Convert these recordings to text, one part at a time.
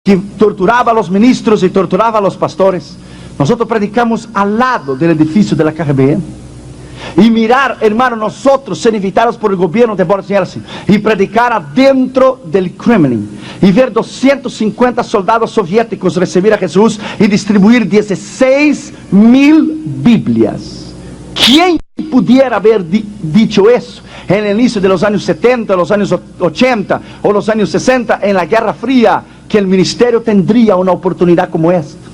que torturaba a los ministros y torturaba a los pastores. Nosotros predicamos al lado del edificio de la KGB. Y mirar, hermano, nosotros ser invitados por el gobierno de Boris Yeltsin y predicar adentro del Kremlin y ver 250 soldados soviéticos recibir a Jesús y distribuir 16,000 Biblias. ¿Quién pudiera haber dicho eso en el inicio de los años 70, los años 80 o los años 60 en la Guerra Fría, que el ministerio tendría una oportunidad como esta?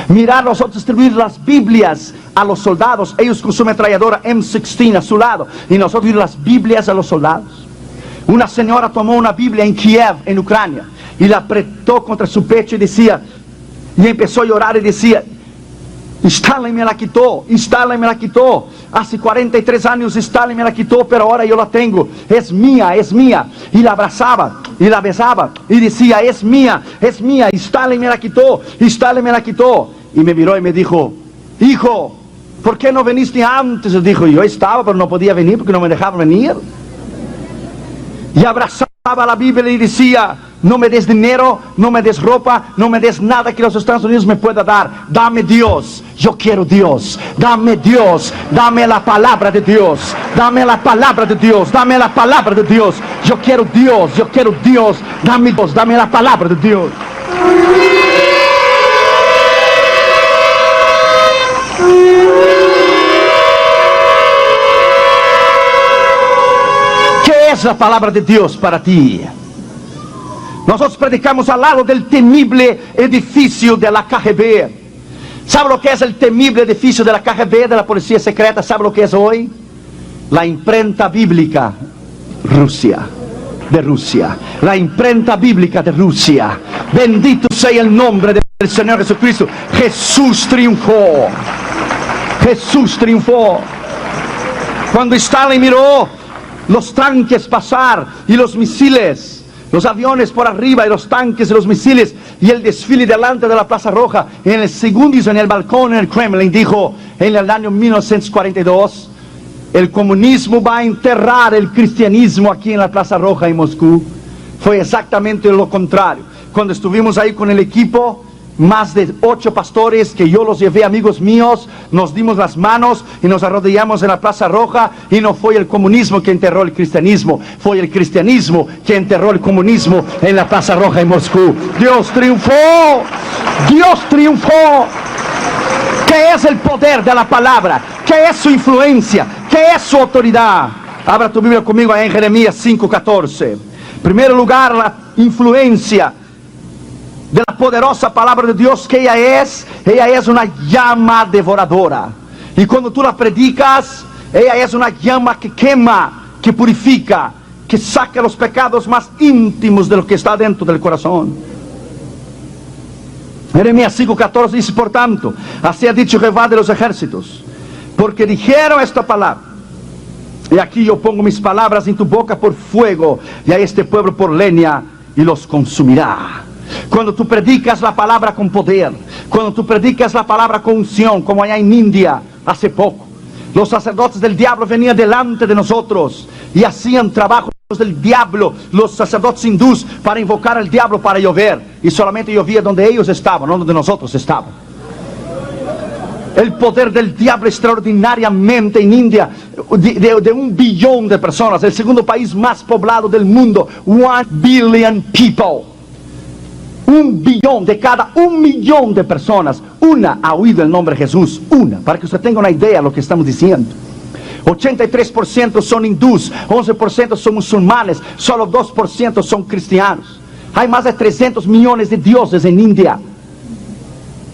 Mirar nosotros distribuir las Biblias a los soldados, ellos con su ametralladora M16 a su lado, y nosotros las Biblias a los soldados. Una señora tomó una Biblia en Kiev, en Ucrania, y la apretó contra su pecho y decía, y empezó a llorar y decía, Stalin me la quitó, Stalin me la quitó, hace 43 años Stalin me la quitó, pero ahora yo la tengo, es mía, y la abrazaba, y la besaba, y decía, es mía, Stalin me la quitó, Stalin me la quitó, y me miró y me dijo, hijo, ¿por qué no viniste antes? Y dijo, yo estaba, pero no podía venir porque no me dejaban venir, y abrazaba la Biblia y decía, no me des dinero, no me des ropa, no me des nada que los Estados Unidos me pueda dar. Dame Dios, yo quiero Dios. Dame Dios, dame la palabra de Dios. Dame la palabra de Dios, dame la palabra de Dios. Yo quiero Dios, dame Dios, dame la palabra de Dios. ¿Qué es la palabra de Dios para ti? Nosotros predicamos al lado del temible edificio de la KGB. ¿Sabe lo que es el temible edificio de la KGB, de la policía secreta? ¿Sabe lo que es hoy? La imprenta bíblica de Rusia. La imprenta bíblica de Rusia. Bendito sea el nombre del Señor Jesucristo. Jesús triunfó. Jesús triunfó. Cuando Stalin miró los tanques pasar y los misiles, los aviones por arriba y los tanques y los misiles y el desfile delante de la Plaza Roja, en el segundo piso, en el balcón en el Kremlin, dijo en el año 1942, el comunismo va a enterrar el cristianismo aquí en la Plaza Roja en Moscú. Fue exactamente lo contrario. Cuando estuvimos ahí con el equipo, más de 8 pastores que yo los llevé, amigos míos, nos dimos las manos y nos arrodillamos en la Plaza Roja, y no fue el comunismo que enterró el cristianismo, fue el cristianismo que enterró el comunismo en la Plaza Roja en Moscú. Dios triunfó, Dios triunfó. ¿Qué es el poder de la palabra? ¿Qué es su influencia? ¿Qué es su autoridad? Abra tu Biblia conmigo en Jeremías 5:14. En primer lugar, la influencia de la poderosa palabra de Dios, que ella es una llama devoradora, y cuando tú la predicas, ella es una llama que quema, que purifica, que saca los pecados más íntimos de lo que está dentro del corazón. Jeremías 5:14 dice, por tanto, así ha dicho Jehová de los ejércitos, porque dijeron esta palabra, y aquí yo pongo mis palabras en tu boca por fuego, y a este pueblo por leña, y los consumirá. Cuando tú predicas la palabra con poder, cuando tú predicas la palabra con unción, como allá en India hace poco, los sacerdotes del diablo venían delante de nosotros y hacían trabajos del diablo, los sacerdotes hindús, para invocar al diablo para llover, y solamente llovía donde ellos estaban, no donde nosotros estábamos. El poder del diablo extraordinariamente en India, de 1 billón de personas, el segundo país más poblado del mundo, 1 billion people. 1 billón, de cada 1 millón de personas, una ha oído el nombre de Jesús, una, para que usted tenga una idea de lo que estamos diciendo. 83% son hindús, 11% son musulmanes, solo 2% son cristianos. Hay más de 300 millones de dioses en India.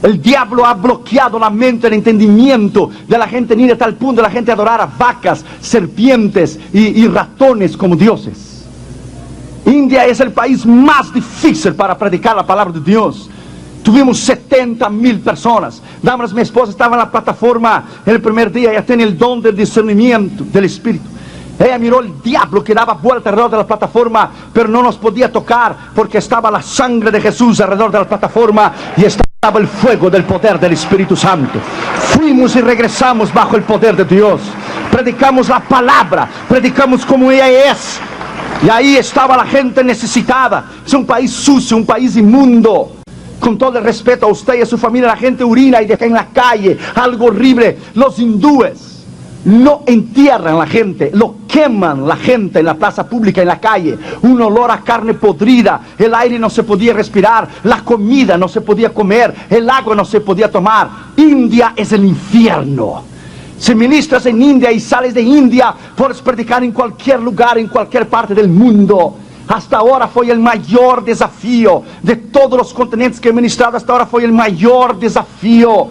El diablo ha bloqueado la mente, el entendimiento de la gente en India, a tal punto de la gente adorar a vacas, serpientes y ratones como dioses. India es el país más difícil para predicar la palabra de Dios. Tuvimos 70,000 personas. Damas, mi esposa estaba en la plataforma el primer día. Ella tiene el don del discernimiento del Espíritu. Ella miró el diablo que daba vuelta alrededor de la plataforma, pero no nos podía tocar porque estaba la sangre de Jesús alrededor de la plataforma y estaba el fuego del poder del Espíritu Santo. Fuimos y regresamos bajo el poder de Dios. Predicamos la palabra, predicamos como ella es. Y ahí estaba la gente necesitada. Es un país sucio, un país inmundo. con todo el respeto a usted y a su familia, la gente orina y deja en la calle, algo horrible. Los hindúes no entierran a la gente, lo queman la gente en la plaza pública, en la calle. Un olor a carne podrida, el aire no se podía respirar, la comida no se podía comer, el agua no se podía tomar. India es el infierno. Si ministras en India y sales de India, puedes predicar en cualquier lugar, en cualquier parte del mundo. Hasta ahora fue el mayor desafío de todos los continentes que he ministrado. Hasta ahora fue el mayor desafío.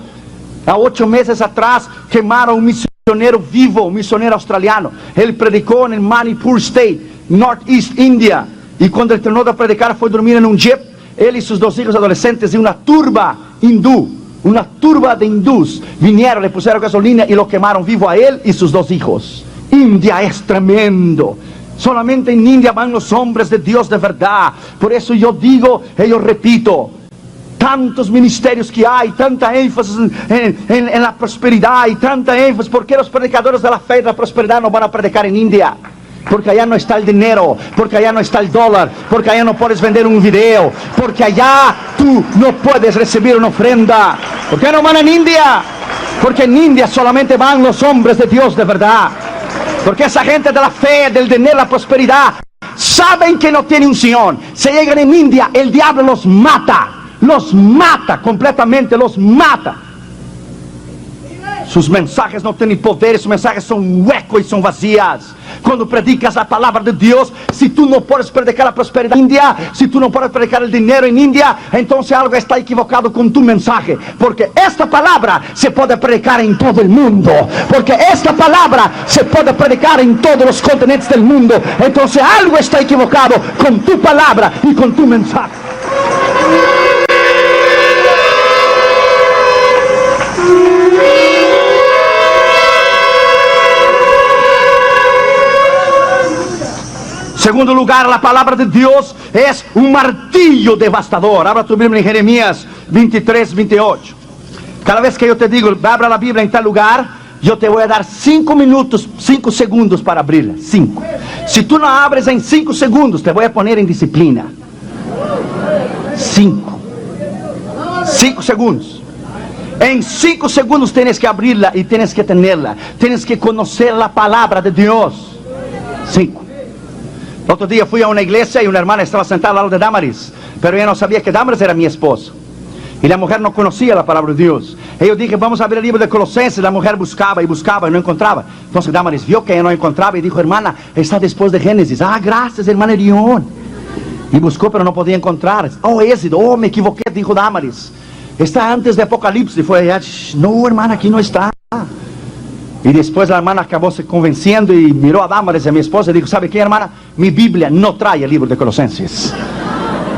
A 8 meses atrás quemaron un misionero vivo, un misionero australiano. Él predicó en el Manipur State, Northeast India. Y cuando él terminó de predicar, fue a dormir en un jeep. Él y sus 2 hijos adolescentes y una turba hindú. Una turba de hindús vinieron, le pusieron gasolina y lo quemaron vivo a él y sus 2 hijos. India es tremendo. Solamente en India van los hombres de Dios de verdad. Por eso yo digo y yo repito, tantos ministerios que hay, tanta énfasis en la prosperidad y tanta énfasis. ¿Por qué los predicadores de la fe y de la prosperidad no van a predicar en India? Porque allá no está el dinero, porque allá no está el dólar, porque allá no puedes vender un video, porque allá tú no puedes recibir una ofrenda. ¿Por qué no van en India? Porque en India solamente van los hombres de Dios de verdad. Porque esa gente de la fe, del dinero, la prosperidad, saben que no tienen unción. Se llegan en India, el diablo los mata completamente, los mata. Sus mensajes no tienen poder, sus mensajes son huecos y son vacías. Cuando predicas la palabra de Dios, si tú no puedes predicar la prosperidad en India, si tú no puedes predicar el dinero en India, entonces algo está equivocado con tu mensaje. Porque esta palabra se puede predicar en todo el mundo. Porque esta palabra se puede predicar en todos los continentes del mundo. Entonces algo está equivocado con tu palabra y con tu mensaje. Segundo lugar, la palabra de Dios es un martillo devastador. Abra tu Biblia en Jeremías 23, 28. Cada vez que yo te digo, abra la Biblia en tal lugar, yo te voy a dar 5 minutos, 5 segundos para abrirla. 5. Si tú no abres en 5 segundos, te voy a poner en disciplina. 5 segundos. En 5 segundos tienes que abrirla y tienes que tenerla. Tienes que conocer la palabra de Dios. 5. El otro día fui a una iglesia y una hermana estaba sentada al lado de Damaris, pero ella no sabía que Damaris era mi esposo. Y la mujer no conocía la palabra de Dios. Y yo dije, vamos a ver el libro de Colosenses. La mujer buscaba y buscaba y no encontraba. Entonces Damaris vio que ella no encontraba y dijo, hermana, está después de Génesis. Ah, gracias, hermana Erión. Y buscó, pero no podía encontrar. Oh, Éxodo, oh, me equivoqué, dijo Damaris. Está antes de Apocalipsis. Y fue allá, no, hermana, aquí no está. Y después la hermana acabó se convenciendo y miró a Damaris, a mi esposa, y dijo, ¿sabe qué, hermana? Mi Biblia no trae el libro de Colosenses.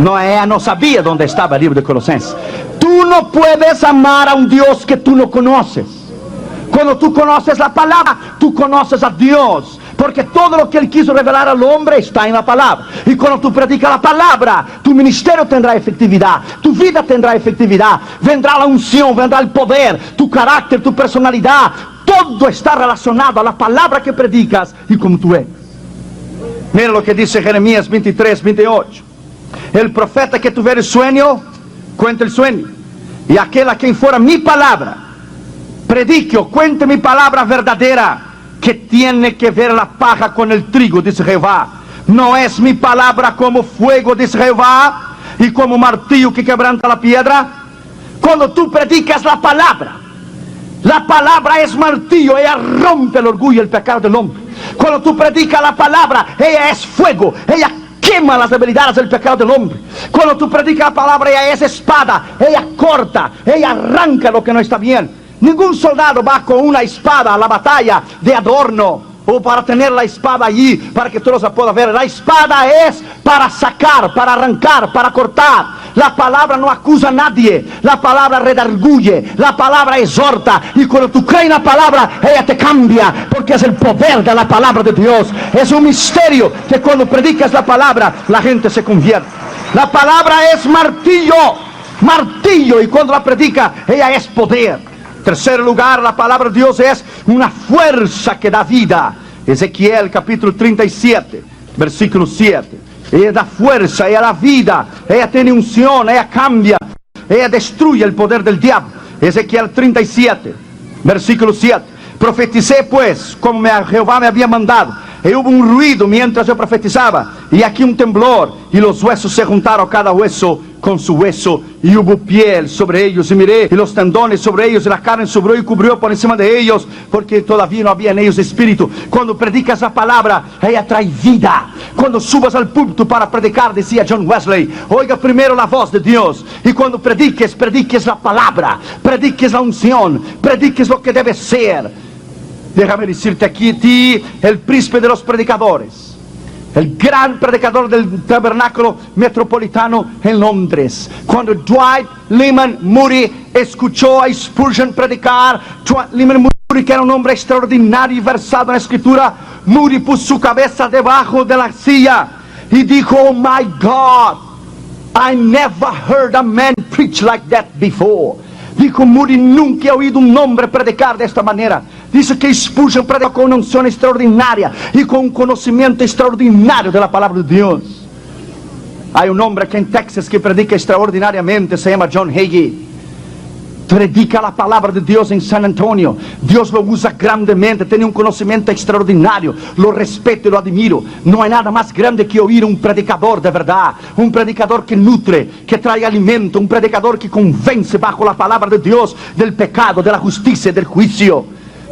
No, ella no sabía dónde estaba el libro de Colosenses. Tú no puedes amar a un Dios que tú no conoces. Cuando tú conoces la palabra, tú conoces a Dios. Porque todo lo que Él quiso revelar al hombre está en la palabra. Y cuando tú predicas la palabra, tu ministerio tendrá efectividad, tu vida tendrá efectividad, vendrá la unción, vendrá el poder, tu carácter, tu personalidad. Todo está relacionado a la palabra que predicas y como tú eres. Mira lo que dice Jeremías 23, 28. El profeta que tuviera sueño, cuenta el sueño. Y aquel a quien fuera mi palabra, predique o cuente mi palabra verdadera, que tiene que ver la paja con el trigo, dice Jehová. No es mi palabra como fuego, dice Jehová, y como martillo que quebranta la piedra. Cuando tú predicas la palabra es martillo, ella rompe el orgullo y el pecado del hombre. Cuando tú predicas la palabra, ella es fuego, ella quema las debilidades del pecado del hombre. Cuando tú predicas la palabra, ella es espada, ella corta, ella arranca lo que no está bien. Ningún soldado va con una espada a la batalla de adorno, o para tener la espada allí para que todos la puedan ver. La espada es para sacar, para arrancar, para cortar. La palabra no acusa a nadie, la palabra redarguye, la palabra exhorta. Y cuando tú crees en la palabra, ella te cambia, porque es el poder de la palabra de Dios. Es un misterio que cuando predicas la palabra, la gente se convierte. La palabra es martillo, martillo, y cuando la predica, ella es poder. Tercer lugar, la palabra de Dios es una fuerza que da vida. Ezequiel capítulo 37, versículo 7. Ella da fuerza, ella da vida, ella tiene unción, ella cambia. ella destruye el poder del diablo. Ezequiel 37, versículo 7. Profeticé pues como Jehová me había mandado, y hubo un ruido mientras yo profetizaba, y aquí un temblor, y los huesos se juntaron cada hueso con su hueso, y hubo piel sobre ellos, y miré, y los tendones sobre ellos, y la carne subió y cubrió por encima de ellos, porque todavía no había en ellos espíritu. Cuando predicas la palabra, ella trae vida. Cuando subas al púlpito para predicar, decía John Wesley, oiga primero la voz de Dios, y cuando prediques la palabra, prediques la unción, prediques lo que debe ser. Déjame decirte aquí, ti, el príncipe de los predicadores, el gran predicador del tabernáculo metropolitano en Londres. Cuando Dwight Lyman Moody escuchó a Spurgeon predicar, Dwight Lyman Moody, que era un hombre extraordinario y versado en la escritura, Moody puso su cabeza debajo de la silla y dijo, oh my God, I never heard a man preach like that before. Dijo Moody, nunca he oído un hombre predicar de esta manera. Dice que Spurgeon predicó con una unción extraordinaria y con un conocimiento extraordinario de la palabra de Dios. Hay un hombre aquí en Texas que predica extraordinariamente, se llama John Hagee. Predica la palabra de Dios en San Antonio. Dios lo usa grandemente, tiene un conocimiento extraordinario. Lo respeto y lo admiro. No hay nada más grande que oír un predicador de verdad. Un predicador que nutre, que trae alimento. Un predicador que convence bajo la palabra de Dios del pecado, de la justicia y del juicio.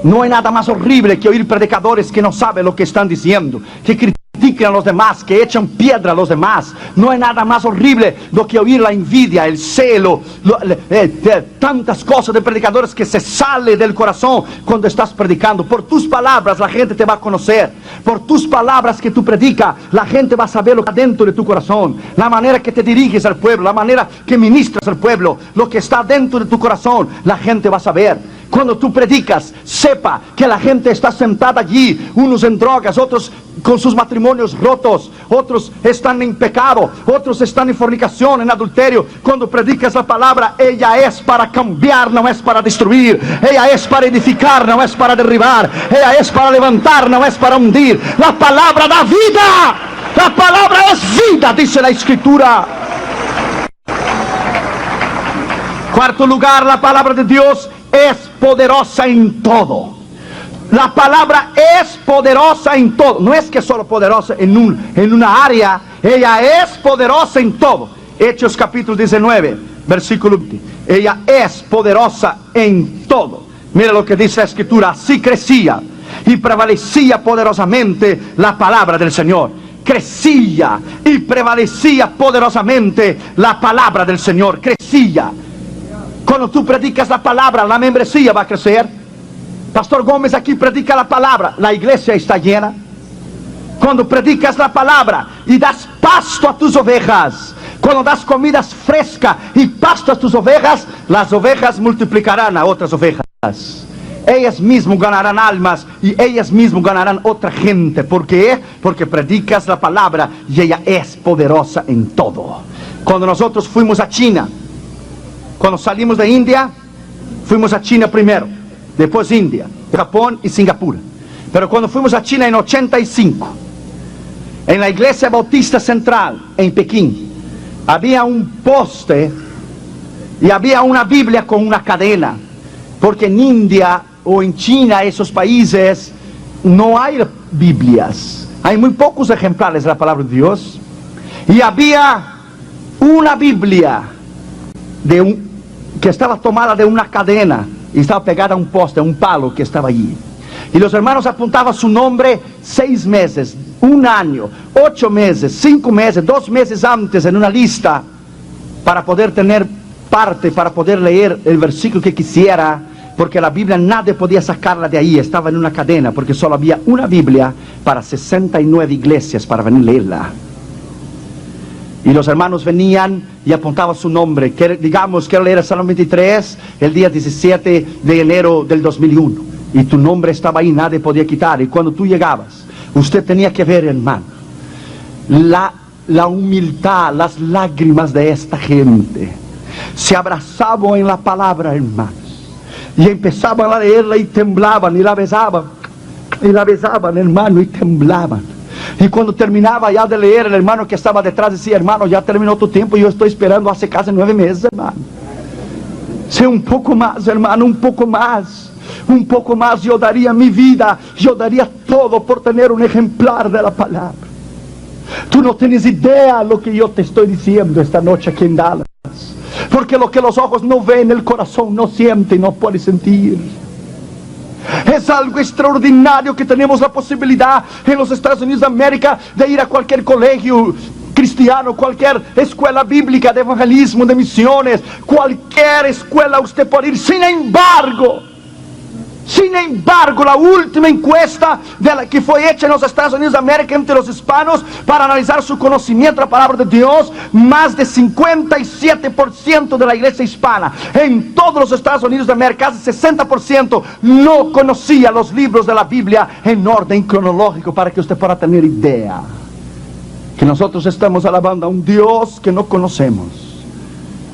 No hay nada más horrible que oír predicadores que no saben lo que están diciendo, que critican a los demás, que echan piedra a los demás. No hay nada más horrible do que oír la envidia, el celo, tantas cosas de predicadores que se sale del corazón cuando estás predicando. Por tus palabras la gente te va a conocer. Por tus palabras que tú predicas, la gente va a saber lo que está dentro de tu corazón. La manera que te diriges al pueblo, la manera que ministras al pueblo, lo que está dentro de tu corazón, la gente va a saber. Cuando tú predicas, sepa que la gente está sentada allí, unos en drogas, otros con sus matrimonios rotos, otros están en pecado, otros están en fornicación, en adulterio. Cuando predicas la palabra, ella es para cambiar, no es para destruir. Ella es para edificar, no es para derribar. Ella es para levantar, no es para hundir. La palabra da vida. La palabra es vida, dice la Escritura. Cuarto lugar, la palabra de Dios es poderosa en todo. La palabra es poderosa en todo. No es que solo poderosa en una área. Ella es poderosa en todo. Hechos capítulo 19, versículo 20. Ella es poderosa en todo. Mira lo que dice la Escritura. Así crecía y prevalecía poderosamente la palabra del Señor. Crecía y prevalecía poderosamente la palabra del Señor. Crecía. Cuando tú predicas la palabra, la membresía va a crecer. Pastor Gómez aquí predica la palabra, la iglesia está llena. Cuando predicas la palabra y das pasto a tus ovejas, cuando das comidas frescas y pasto a tus ovejas, las ovejas multiplicarán a otras ovejas. Ellas mismas ganarán almas y ellas mismas ganarán otra gente. ¿Por qué? Porque predicas la palabra y ella es poderosa en todo. Cuando nosotros fuimos a China, cuando salimos de India, fuimos a China primero, después India, Japón y Singapur. Pero cuando fuimos a China en 85, en la iglesia bautista central en Pekín, había un poste y había una Biblia con una cadena, porque en India o en China, esos países, no hay Biblias, hay muy pocos ejemplares de la palabra de Dios. Y había una Biblia que estaba tomada de una cadena y estaba pegada a un poste, a un palo que estaba allí. Y los hermanos apuntaban su nombre 6 meses, 1 año, 8 meses, 5 meses, 2 meses antes en una lista para poder tener parte, para poder leer el versículo que quisiera, porque la Biblia nadie podía sacarla de ahí, estaba en una cadena, porque solo había una Biblia para 69 iglesias para venir a leerla. Y los hermanos venían y apuntaban su nombre, que digamos, quiero leer el Salmo 23, el día 17 de enero del 2001. Y tu nombre estaba ahí, nadie podía quitar. Y cuando tú llegabas, usted tenía que ver, hermano, la humildad, las lágrimas de esta gente. Se abrazaban en la palabra, hermanos. Y empezaban a leerla y temblaban, y la besaban, hermano, y temblaban. Y cuando terminaba ya de leer, el hermano que estaba detrás decía, hermano, ya terminó tu tiempo, yo estoy esperando hace casi 9 meses, hermano. Sé un poco más, hermano, un poco más. Un poco más. Yo daría mi vida, yo daría todo por tener un ejemplar de la palabra. Tú no tienes idea lo que yo te estoy diciendo esta noche aquí en Dallas. Porque lo que los ojos no ven, el corazón no siente y no puede sentir. Es algo extraordinario que tenemos la posibilidad en los Estados Unidos de América de ir a cualquier colegio cristiano, cualquier escuela bíblica de evangelismo, de misiones, cualquier escuela usted puede ir. Sin embargo, la última encuesta que fue hecha en los Estados Unidos de América entre los hispanos para analizar su conocimiento de la palabra de Dios, más de 57% de la iglesia hispana en todos los Estados Unidos de América, casi 60%, no conocía los libros de la Biblia en orden cronológico, para que usted pueda tener idea que nosotros estamos alabando a un Dios que no conocemos.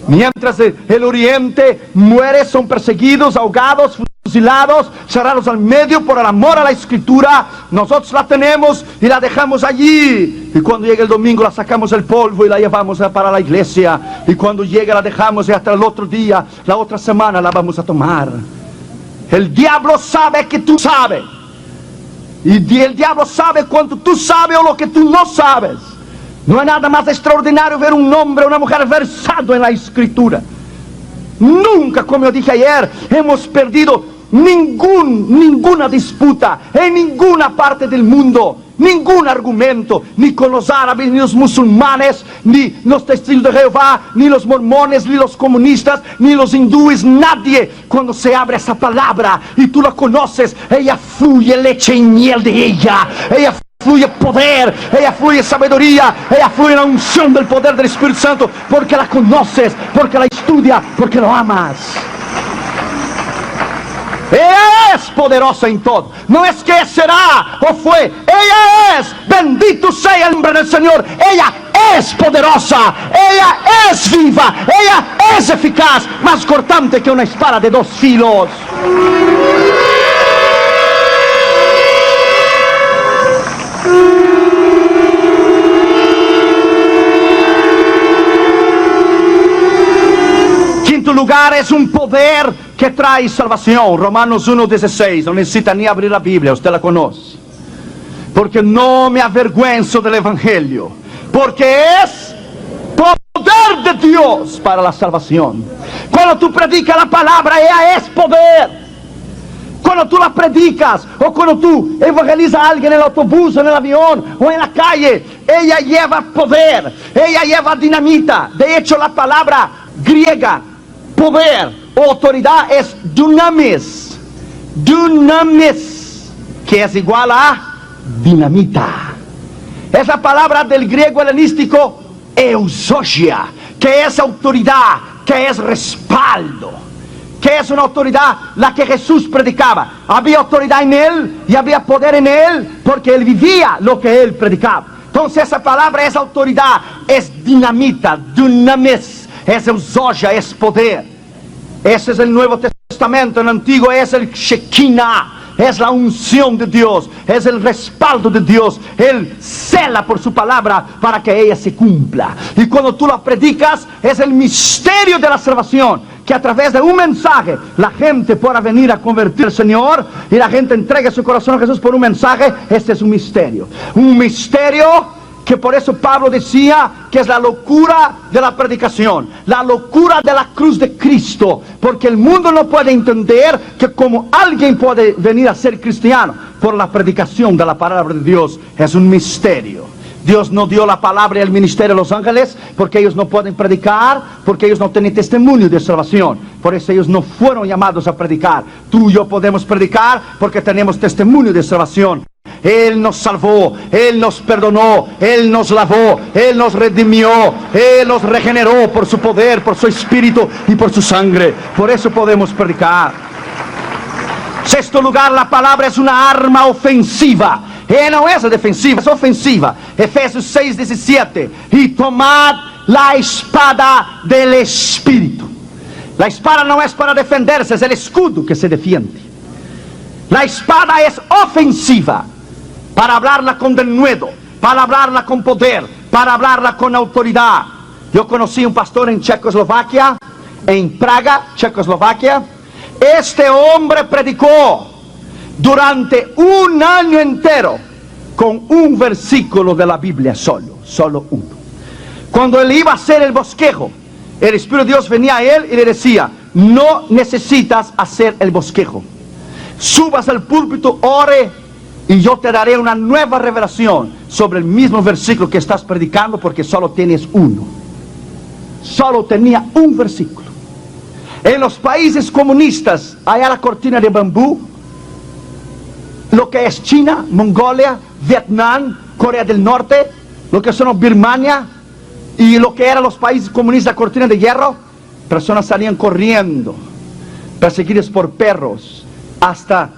Mientras el oriente muere, son perseguidos, ahogados, fusilados, cerrados al medio por el amor a la escritura, nosotros la tenemos y la dejamos allí. Y cuando llega el domingo la sacamos el polvo y la llevamos para la iglesia. Y cuando llega la dejamos y hasta el otro día, la otra semana la vamos a tomar. El diablo sabe que tú sabes. Y el diablo sabe cuánto tú sabes o lo que tú no sabes. No hay nada más extraordinario ver un hombre o una mujer versado en la escritura. Nunca, como yo dije ayer, hemos perdido ninguna disputa en ninguna parte del mundo, ningún argumento, ni con los árabes, ni los musulmanes, ni los testigos de Jehová, ni los mormones, ni los comunistas, ni los hindúes, nadie. Cuando se abre esa palabra y tú la conoces, ella fluye leche y miel de ella fluye poder, ella fluye sabiduría, ella fluye la unción del poder del Espíritu Santo, porque la conoces, porque la estudias, porque lo amas. Ella es poderosa en todo. No es que será o fue, ella es. Bendito sea el nombre del Señor. Ella es poderosa, ella es viva, ella es eficaz, más cortante que una espada de dos filos. Quinto lugar, es un poder que trae salvación. Romanos 1:16, no necesita ni abrir la Biblia, usted la conoce. Porque no me avergüenzo del Evangelio, porque es poder de Dios para la salvación. Cuando tú predicas la palabra, ella es poder. Cuando tú la predicas, o cuando tú evangelizas a alguien en el autobús, en el avión, o en la calle, ella lleva poder, ella lleva dinamita. De hecho, la palabra griega poder o autoridad es dunamis, que es igual a dinamita. Es la palabra del griego helenístico eusogia, que es autoridad, que es respaldo, que es una autoridad la que Jesús predicaba. Había autoridad en él y había poder en él, porque él vivía lo que él predicaba. Entonces esa palabra es autoridad, es dinamita, dunamis, es eusogia, es poder. Ese es el Nuevo Testamento. En el Antiguo es el Shekinah, es la unción de Dios, es el respaldo de Dios. Él cela por su palabra para que ella se cumpla. Y cuando tú la predicas, es el misterio de la salvación, que a través de un mensaje la gente pueda venir a convertir al Señor, y la gente entregue su corazón a Jesús por un mensaje. Este es un misterio que por eso Pablo decía que es la locura de la predicación, la locura de la cruz de Cristo, porque el mundo no puede entender que como alguien puede venir a ser cristiano por la predicación de la palabra de Dios. Es un misterio. Dios no dio la palabra y el ministerio a los ángeles porque ellos no pueden predicar, porque ellos no tienen testimonio de salvación. Por eso ellos no fueron llamados a predicar. Tú y yo podemos predicar porque tenemos testimonio de salvación. Él nos salvó, Él nos perdonó, Él nos lavó, Él nos redimió, Él nos regeneró por su poder, por su espíritu y por su sangre. Por eso podemos predicar. Sexto lugar, la palabra es una arma ofensiva. No es defensiva, es ofensiva. Efesios 6:17. Y tomad la espada del Espíritu. La espada no es para defenderse, es el escudo que se defiende. La espada es ofensiva, para hablarla con denuedo, para hablarla con poder, para hablarla con autoridad. Yo conocí un pastor en Checoslovaquia, en Praga, Checoslovaquia. Este hombre predicó durante un año entero con un versículo de la Biblia solo uno. Cuando él iba a hacer el bosquejo, el Espíritu de Dios venía a él y le decía: no necesitas hacer el bosquejo. Subas al púlpito, ore, y yo te daré una nueva revelación sobre el mismo versículo que estás predicando, porque solo tienes uno. Solo tenía un versículo. En los países comunistas, allá la cortina de bambú, lo que es China, Mongolia, Vietnam, Corea del Norte, lo que son Birmania, y lo que eran los países comunistas, la cortina de hierro, personas salían corriendo, perseguidas por perros, hasta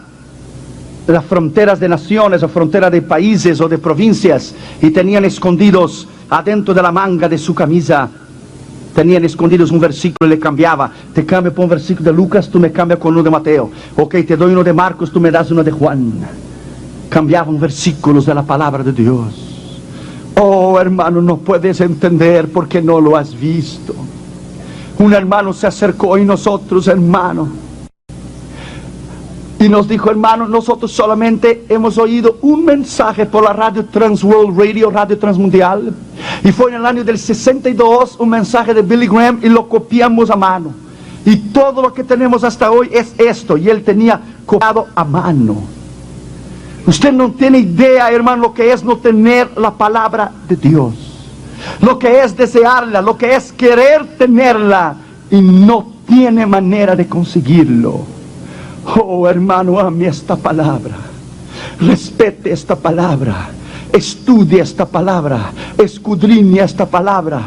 las fronteras de naciones, o fronteras de países o de provincias, y tenían escondidos adentro de la manga de su camisa, tenían escondidos un versículo y le cambiaba. Te cambio por un versículo de Lucas, tú me cambias con uno de Mateo. Ok, te doy uno de Marcos, tú me das uno de Juan. Cambiaban versículos de la palabra de Dios. Oh, hermano, no puedes entender porque no lo has visto. Un hermano se acercó y nosotros, hermano, y nos dijo: hermano, nosotros solamente hemos oído un mensaje por la radio Transworld Radio, radio transmundial, y fue en el año del 62, un mensaje de Billy Graham, y lo copiamos a mano, y todo lo que tenemos hasta hoy es esto, y él tenía copiado a mano. Usted no tiene idea, hermano, lo que es no tener la palabra de Dios, lo que es desearla, lo que es querer tenerla y no tiene manera de conseguirlo. Oh, hermano, ame esta palabra, respete esta palabra, estudie esta palabra, escudriñe esta palabra,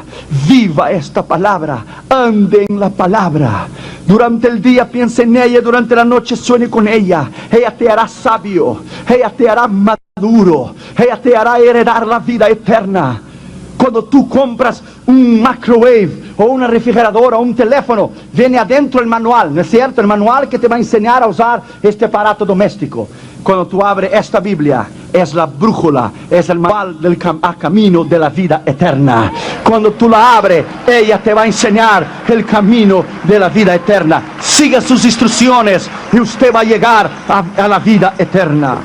viva esta palabra, ande en la palabra. Durante el día piense en ella, durante la noche sueñe con ella. Ella te hará sabio, ella te hará maduro, ella te hará heredar la vida eterna. Cuando tú compras un microwave o una refrigeradora o un teléfono, viene adentro el manual, ¿no es cierto? El manual que te va a enseñar a usar este aparato doméstico. Cuando tú abres esta Biblia, es la brújula, es el manual del camino de la vida eterna. Cuando tú la abres, ella te va a enseñar el camino de la vida eterna. Siga sus instrucciones y usted va a llegar a la vida eterna.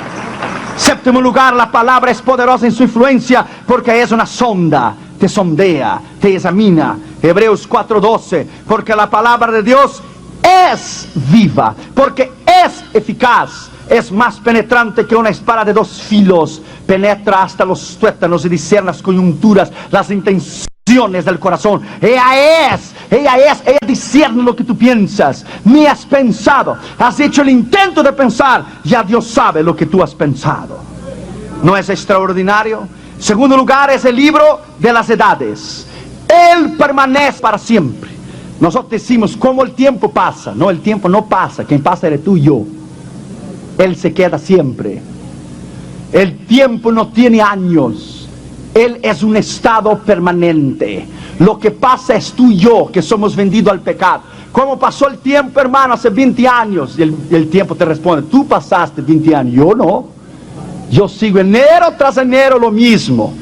Séptimo lugar, la palabra es poderosa en su influencia porque es una sonda, te sondea, te examina. Hebreos 4:12, porque la palabra de Dios es viva, porque es eficaz, es más penetrante que una espada de dos filos, penetra hasta los tuétanos y discierne las coyunturas, las intenciones del corazón. Ella discierne lo que tú piensas, ni has pensado, has hecho el intento de pensar, ya Dios sabe lo que tú has pensado. ¿No es extraordinario? Segundo lugar, es el libro de las edades. Él permanece para siempre. Nosotros decimos, ¿cómo el tiempo pasa? No, el tiempo no pasa, quien pasa eres tú y yo. Él se queda siempre. El tiempo no tiene años. Él es un estado permanente. Lo que pasa es tú y yo, que somos vendidos al pecado. ¿Cómo pasó el tiempo, hermano? Hace 20 años. Y el tiempo te responde, tú pasaste 20 años, yo no. Yo sigo enero tras enero lo mismo.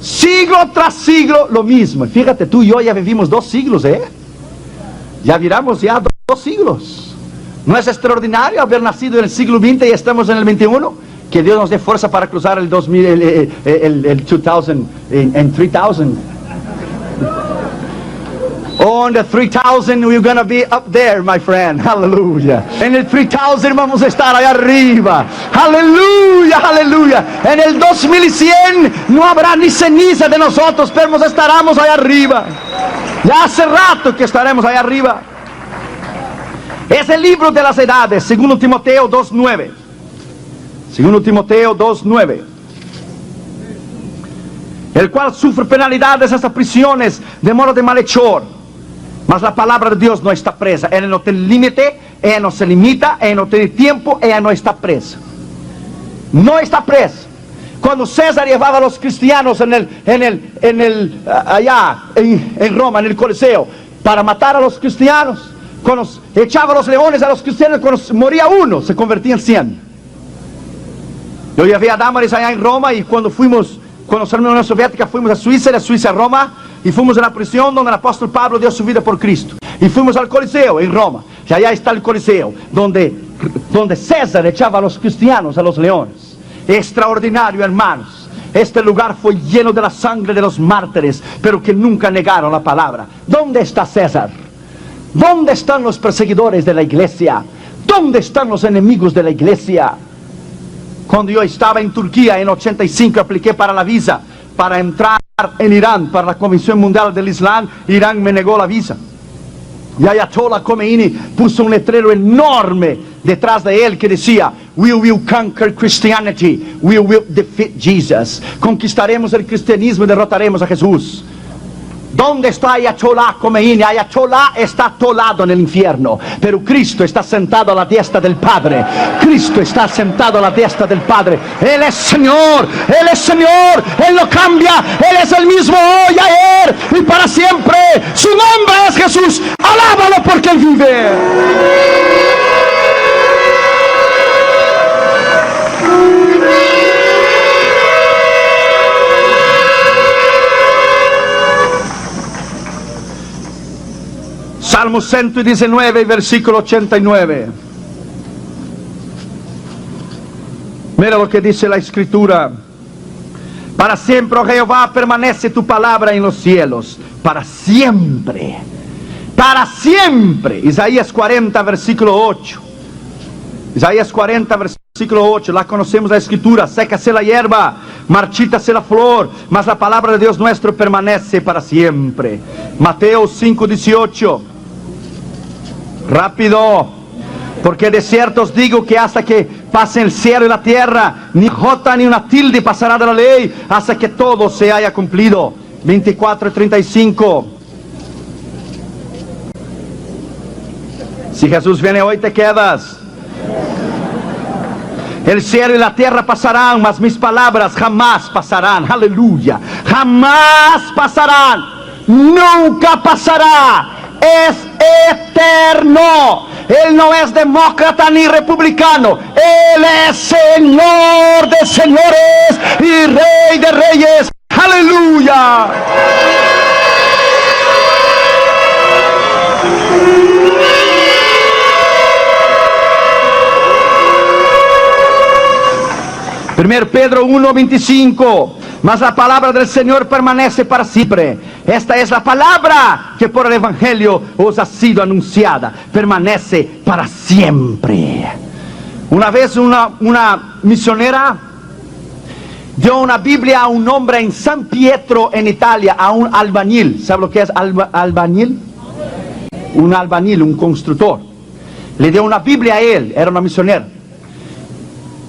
Siglo tras siglo lo mismo. Fíjate, tú y yo ya vivimos 2 siglos, Ya viramos ya 2 siglos. ¿No es extraordinario haber nacido en el siglo XX y estamos en el 21? Que Dios nos dé fuerza para cruzar el 2000, el 2000, en 3000. On the 3000 we're gonna be up there, my friend. Hallelujah. En el 3000 vamos a estar allá arriba. Aleluya, aleluya. En el 2100 no habrá ni ceniza de nosotros, pero estaremos allá arriba. Ya hace rato que estaremos allá arriba. Es el libro de las edades, 2 Timoteo 2:9. 2 Timoteo 2:9. El cual sufre penalidades hasta prisiones de modo de malhechor. Mas la palabra de Dios no está presa. Ella no tiene límite, ella no se limita, ella no tiene tiempo, ella no está presa. No está presa. Cuando César llevaba a los cristianos allá en Roma, en el Coliseo, para matar a los cristianos, cuando echaba los leones a los cristianos, cuando moría uno, se convertían 100. Yo llevé a Damaris allá en Roma, y cuando salimos de la Unión Soviética, fuimos a Suiza, de Suiza a Roma, y fuimos a la prisión donde el apóstol Pablo dio su vida por Cristo. Y fuimos al Coliseo en Roma. Y allá está el Coliseo, donde César echaba a los cristianos a los leones. Extraordinario, hermanos. Este lugar fue lleno de la sangre de los mártires, pero que nunca negaron la palabra. ¿Dónde está César? ¿Dónde están los perseguidores de la iglesia? ¿Dónde están los enemigos de la iglesia? Cuando yo estaba en Turquía en 85, apliqué para la visa, para entrar en Irán, para la Convención Mundial del Islam. Irán me negó la visa. Y Ayatollah Khomeini puso un letrero enorme detrás de él que decía: "We will conquer Christianity, we will defeat Jesus". Conquistaremos el cristianismo y derrotaremos a Jesús. ¿Dónde está Ayatollah Khomeini? Ayatollah está atolado en el infierno, pero Cristo está sentado a la diestra del Padre. Cristo está sentado a la diestra del Padre. Él es Señor, Él es Señor, Él no cambia, Él es el mismo hoy, ayer y para siempre. Su nombre es Jesús. Alábalo porque Él vive. Salmo 119, versículo 89. Mira lo que dice la Escritura. Para siempre, oh Jehová, permanece tu palabra en los cielos. Para siempre. Para siempre. Isaías 40, versículo 8. Isaías 40, versículo 8. La conocemos la Escritura. Sécase la hierba, marchítase la flor, mas la palabra de Dios nuestro permanece para siempre. Mateo 5, 18. Rápido, porque de cierto os digo que hasta que pase el cielo y la tierra, ni jota ni una tilde pasará de la ley, hasta que todo se haya cumplido. 24 y 35. Si Jesús viene hoy, te quedas. El cielo y la tierra pasarán, mas mis palabras jamás pasarán. Aleluya. Jamás pasarán. Nunca pasará. Es eterno. Él no es demócrata ni republicano. Él es Señor de señores y Rey de reyes. Aleluya. Primer Pedro 1:25. Mas la palabra del Señor permanece para siempre. Esta es la palabra que por el Evangelio os ha sido anunciada. Permanece para siempre. Una vez una misionera dio una Biblia a un hombre en San Pietro, en Italia, a un albañil. ¿Sabe lo que es albañil? Un albañil, un constructor. Le dio una Biblia a él, era una misionera.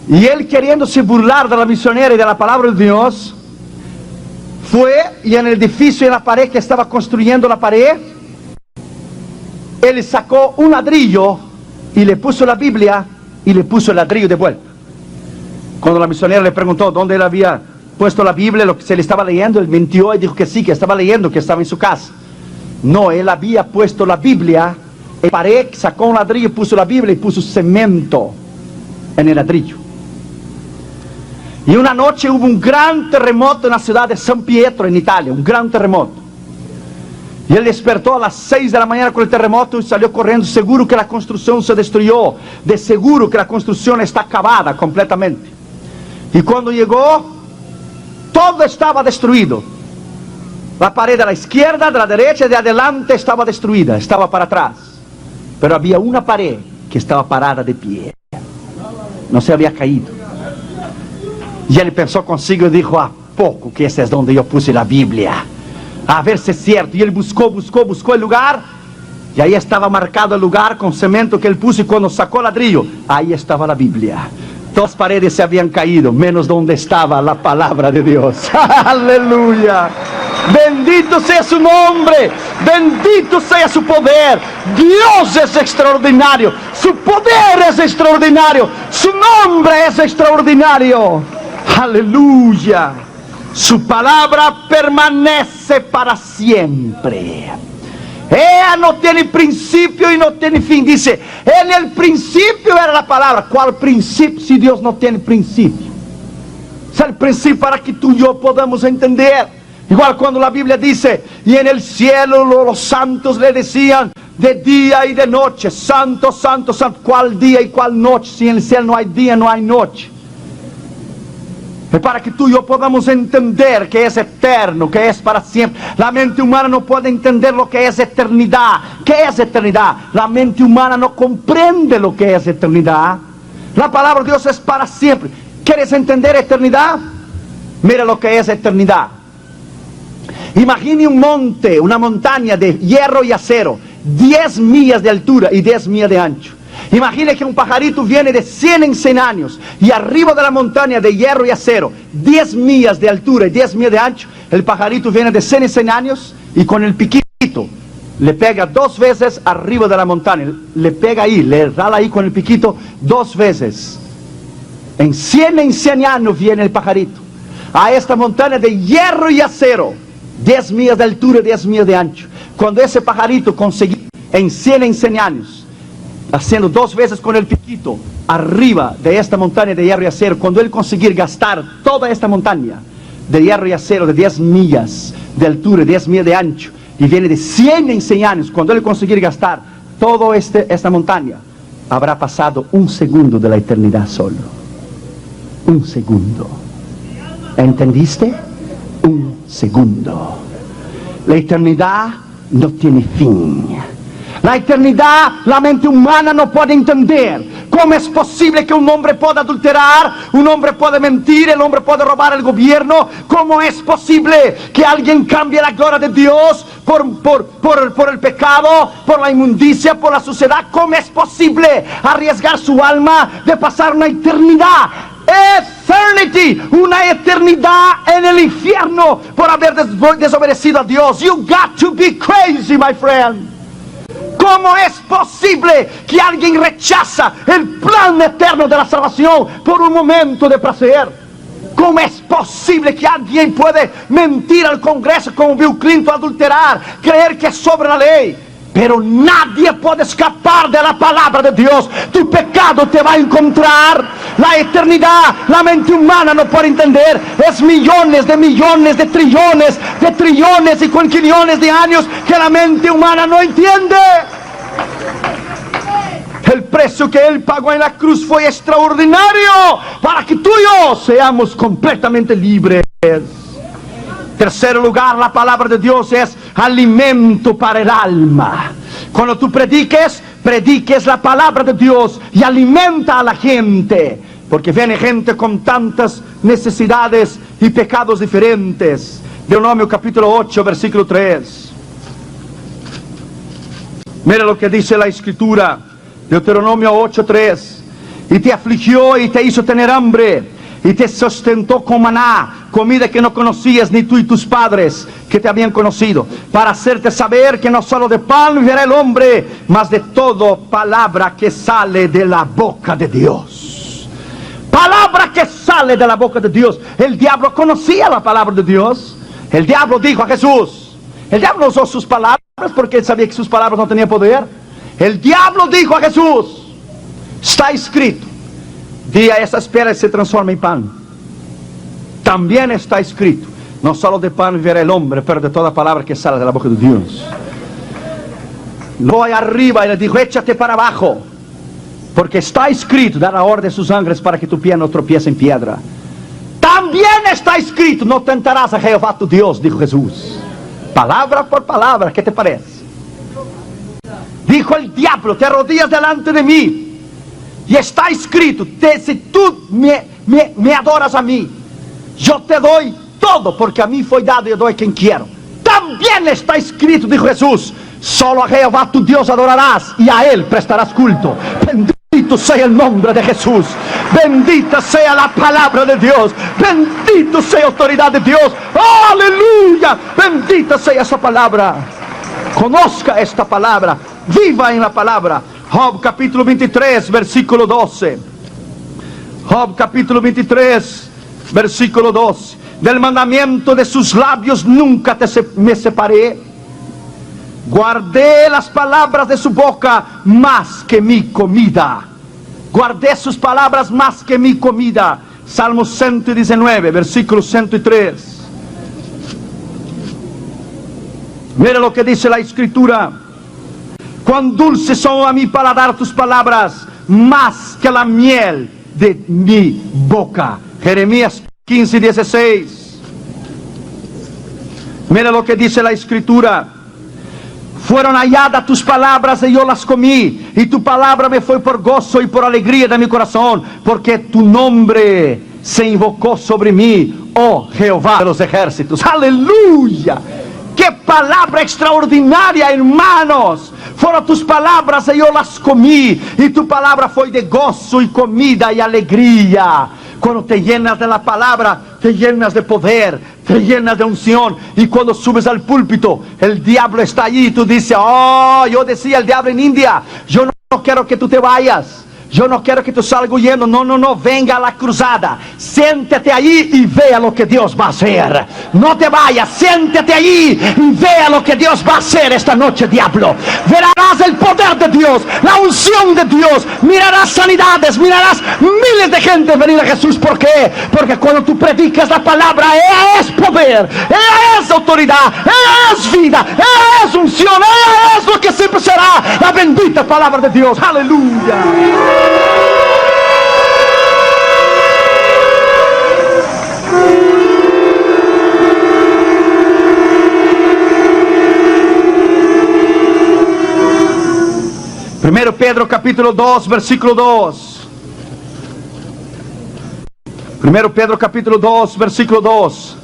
Y él, queriéndose burlar de la misionera y de la palabra de Dios, fue y en el edificio, en la pared que estaba construyendo la pared, él sacó un ladrillo y le puso la Biblia y le puso el ladrillo de vuelta. Cuando la misionera le preguntó dónde él había puesto la Biblia, lo que se le estaba leyendo, él mintió y dijo que sí, que estaba leyendo, que estaba en su casa. No, él había puesto la Biblia en la pared, sacó un ladrillo, puso la Biblia y puso cemento en el ladrillo. Y una noche hubo un gran terremoto en la ciudad de San Pietro, en Italia, un gran terremoto. Y él despertó a las 6 de la mañana con el terremoto y salió corriendo, seguro que la construcción se destruyó, de seguro que la construcción está acabada completamente. Y cuando llegó, todo estaba destruido. La pared de la izquierda, de la derecha, de adelante estaba destruida, estaba para atrás. Pero había una pared que estaba parada de pie, no se había caído. Y él pensó consigo y dijo: ¿a poco que ese es donde yo puse la Biblia? A ver si es cierto. Y él buscó el lugar, y ahí estaba marcado el lugar con cemento que él puso. Y cuando sacó el ladrillo, ahí estaba la Biblia. Todas las paredes se habían caído, menos donde estaba la palabra de Dios. ¡Aleluya! Bendito sea su nombre, bendito sea su poder. Dios es extraordinario, su poder es extraordinario, su nombre es extraordinario. Aleluya. Su palabra permanece para siempre. Ella no tiene principio y no tiene fin. Dice, en el principio era la palabra. ¿Cuál principio si Dios no tiene principio? Es el principio para que tú y yo podamos entender. Igual cuando la Biblia dice, y en el cielo los santos le decían, de día y de noche. Santo, santo, santo. ¿Cuál día y cuál noche? Si en el cielo no hay día, no hay noche. Es para que tú y yo podamos entender que es eterno, que es para siempre. La mente humana no puede entender lo que es eternidad. ¿Qué es eternidad? La mente humana no comprende lo que es eternidad. La palabra de Dios es para siempre. ¿Quieres entender eternidad? Mira lo que es eternidad. Imagine un monte, una montaña de hierro y acero, 10 millas de altura y 10 millas de ancho. Imagine que un pajarito viene de 100 en 100 años y arriba de la montaña de hierro y acero, 10 millas de altura y 10 millas de ancho. El pajarito viene de 100 en 100 años y con el piquito le pega 2 veces arriba de la montaña. Le pega ahí, le rala ahí con el piquito 2 veces. En 100 años viene el pajarito a esta montaña de hierro y acero, 10 millas de altura y 10 millas de ancho. Cuando ese pajarito consiguió en 100 años, haciendo 2 veces con el piquito arriba de esta montaña de hierro y acero, cuando él conseguir gastar toda esta montaña de hierro y acero de 10 millas de altura y 10 millas de ancho, y viene de 100 en 100 años, cuando él conseguir gastar toda esta montaña, habrá pasado 1 segundo de la eternidad solo. 1 segundo. ¿Entendiste? 1 segundo. La eternidad no tiene fin. La eternidad, la mente humana no puede entender. ¿Cómo es posible que un hombre pueda adulterar? Un hombre puede mentir, el hombre puede robar el gobierno. ¿Cómo es posible que alguien cambie la gloria de Dios por el pecado, por la inmundicia, por la suciedad? ¿Cómo es posible arriesgar su alma de pasar una eternidad? Eternity, una eternidad en el infierno por haber desobedecido a Dios. You got to be crazy, my friend. ¿Cómo es posible que alguien rechaza el plan eterno de la salvación por un momento de placer? ¿Cómo es posible que alguien puede mentir al Congreso como Bill Clinton, adulterar, creer que es sobre la ley? Pero nadie puede escapar de la palabra de Dios. Tu pecado te va a encontrar. La eternidad, la mente humana no puede entender. Es millones, de trillones y quinquillones de años que la mente humana no entiende. El precio que Él pagó en la cruz fue extraordinario para que tú y yo seamos completamente libres. Tercer lugar, la palabra de Dios es alimento para el alma. Cuando tú prediques la palabra de Dios y alimenta a la gente. Porque viene gente con tantas necesidades y pecados diferentes. Deuteronomio capítulo 8, versículo 3. Mira lo que dice la Escritura. Deuteronomio 8, 3. Y te afligió y te hizo tener hambre, y te sustentó con maná, comida que no conocías ni tú y tus padres que te habían conocido, para hacerte saber que no solo de pan vivirá el hombre, mas de toda palabra que sale de la boca de Dios. Palabra que sale de la boca de Dios. El diablo conocía la palabra de Dios. El diablo dijo a Jesús. El diablo usó sus palabras porque él sabía que sus palabras no tenían poder. El diablo dijo a Jesús: está escrito, di a esas piedras se transforma en pan. También está escrito, no solo de pan vivirá el hombre, pero de toda palabra que sale de la boca de Dios. Luego ahí arriba y le dijo: échate para abajo, porque está escrito, dará orden a sus ángeles para que tu pie no tropiece en piedra. También está escrito, no tentarás a Jehová tu Dios, dijo Jesús. Palabra por palabra, ¿qué te parece? Dijo el diablo: te arrodillas delante de mí, y está escrito, si tú me adoras a mí, yo te doy todo, porque a mí fue dado y yo doy a quien quiero. También está escrito, dijo Jesús, solo a Jehová tu Dios adorarás, y a Él prestarás culto. Bendito sea el nombre de Jesús. Bendita sea la palabra de Dios. Bendito sea la autoridad de Dios. ¡Oh, aleluya! Bendita sea esa palabra. Conozca esta palabra. Viva en la palabra. Job capítulo 23, versículo 12. Job capítulo 23, versículo 12. Del mandamiento de sus labios nunca me separé. Guardé las palabras de su boca más que mi comida. Guardé sus palabras más que mi comida. Salmo 119, versículo 103. Mira lo que dice la Escritura. Cuán dulces son a mi paladar tus palabras, más que la miel de mi boca. Jeremías 15:16. Mira lo que dice la Escritura. Fueron halladas tus palabras y yo las comí, y tu palabra me fue por gozo y por alegría de mi corazón, porque tu nombre se invocó sobre mí, oh Jehová de los ejércitos. Aleluya. ¡Qué palabra extraordinaria, hermanos! Fueron tus palabras y yo las comí, y tu palabra fue de gozo y comida y alegría. Cuando te llenas de la palabra, te llenas de poder, te llenas de unción. Y cuando subes al púlpito, el diablo está allí y tú dices: oh, yo decía el diablo en India, yo no quiero que tú te vayas, yo no quiero que tú salgas huyendo. No, no, no, venga a la cruzada, siéntate allí y vea lo que Dios va a hacer. No te vayas, siéntate allí y vea lo que Dios va a hacer esta noche, diablo. Verás el poder de Dios, la unción de Dios, mirarás sanidades, mirarás miles de gente venir a Jesús. ¿Por qué? Porque cuando tú predicas la palabra, ella es poder, ella es autoridad, ella es vida, ella es unción, ella es lo que siempre será la bendita palabra de Dios. Aleluya. Primero Pedro capítulo 2 versículo 2. Primero Pedro capítulo 2 versículo 2.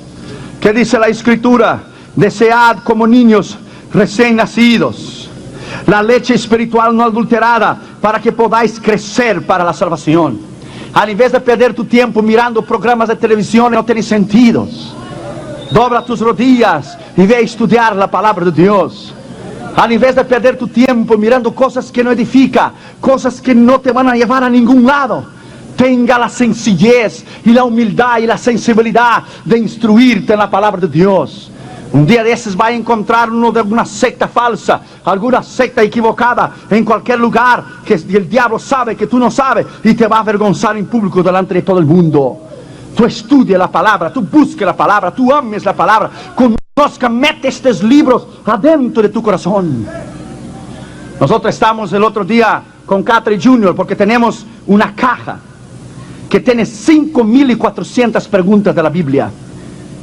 ¿Qué dice la Escritura? Desead como niños recién nacidos la leche espiritual no adulterada, para que podáis crecer para la salvación. Al invés de perder tu tiempo mirando programas de televisión que no tienen sentido, dobla tus rodillas y ve a estudiar la palabra de Dios. Al invés de perder tu tiempo mirando cosas que no edifican, cosas que no te van a llevar a ningún lado, tenga la sencillez y la humildad y la sensibilidad de instruirte en la palabra de Dios. Un día de esos va a encontrar uno de una secta falsa, alguna secta equivocada en cualquier lugar, que el diablo sabe que tú no sabes, y te va a avergonzar en público delante de todo el mundo. Tú estudia la palabra, tú busques la palabra, tú ames la palabra, conozca, mete estos libros adentro de tu corazón. Nosotros estamos el otro día con Catherine Jr. porque tenemos una caja que tiene 5.400 preguntas de la Biblia.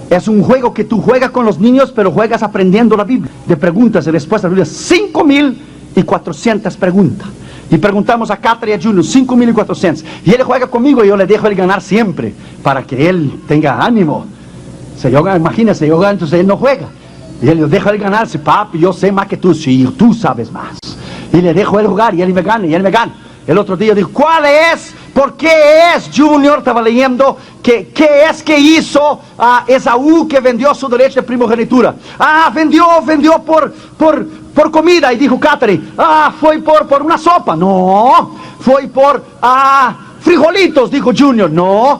Es un juego que tú juegas con los niños, pero juegas aprendiendo la Biblia, de preguntas y respuestas. 5.400 preguntas. Y preguntamos a Catherine Jr. 5.400. Y él juega conmigo y yo le dejo él ganar siempre, para que él tenga ánimo. Si yo, imagínese, yo gano, entonces él no juega. Y él le dejo él ganarse: papi, yo sé más que tú. Sí, tú sabes más. Y le dejo él jugar y él me gana, y él me gana. El otro día dijo: ¿cuál es? ¿Por qué es? Junior estaba leyendo ¿qué es que hizo a Esaú, que vendió su derecho de primogenitura? Vendió por comida. Y dijo Catherine: fue por una sopa. No, fue por frijolitos, dijo Junior. No,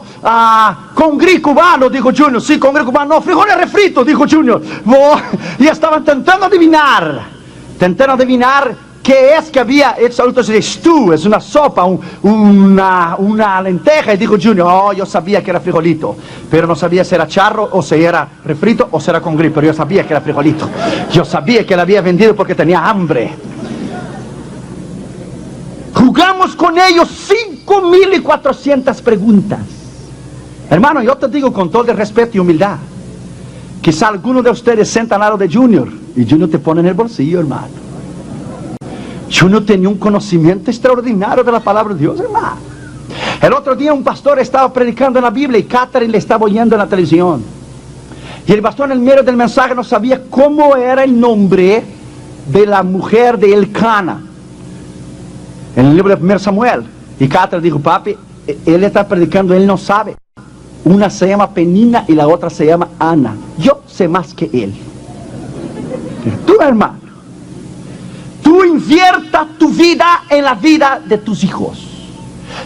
con gris cubano, dijo Junior. Sí, con gris cubano. No, frijoles refritos, dijo Junior. Y estaban tentando adivinar ¿qué es que había hecho? Entonces, stew, es una sopa, una lenteja. Y dijo Junior: yo sabía que era frijolito, pero no sabía si era charro, o si era refrito, o si era con gris. Pero yo sabía que era frijolito. Yo sabía que la había vendido porque tenía hambre. Jugamos con ellos 5.400 preguntas. Hermano, yo te digo con todo el respeto y humildad, quizá alguno de ustedes sienta al lado de Junior, y Junior te pone en el bolsillo, hermano. Junior tenía un conocimiento extraordinario de la palabra de Dios, hermano. El otro día un pastor estaba predicando en la Biblia y Catherine le estaba oyendo en la televisión. Y el pastor en el medio del mensaje no sabía cómo era el nombre de la mujer de Elcana en el libro de 1 Samuel. Y Catherine dijo: papi, él está predicando, él no sabe. Una se llama Penina y la otra se llama Ana. Yo sé más que él. Tú, hermano, tú invierta tu vida en la vida de tus hijos.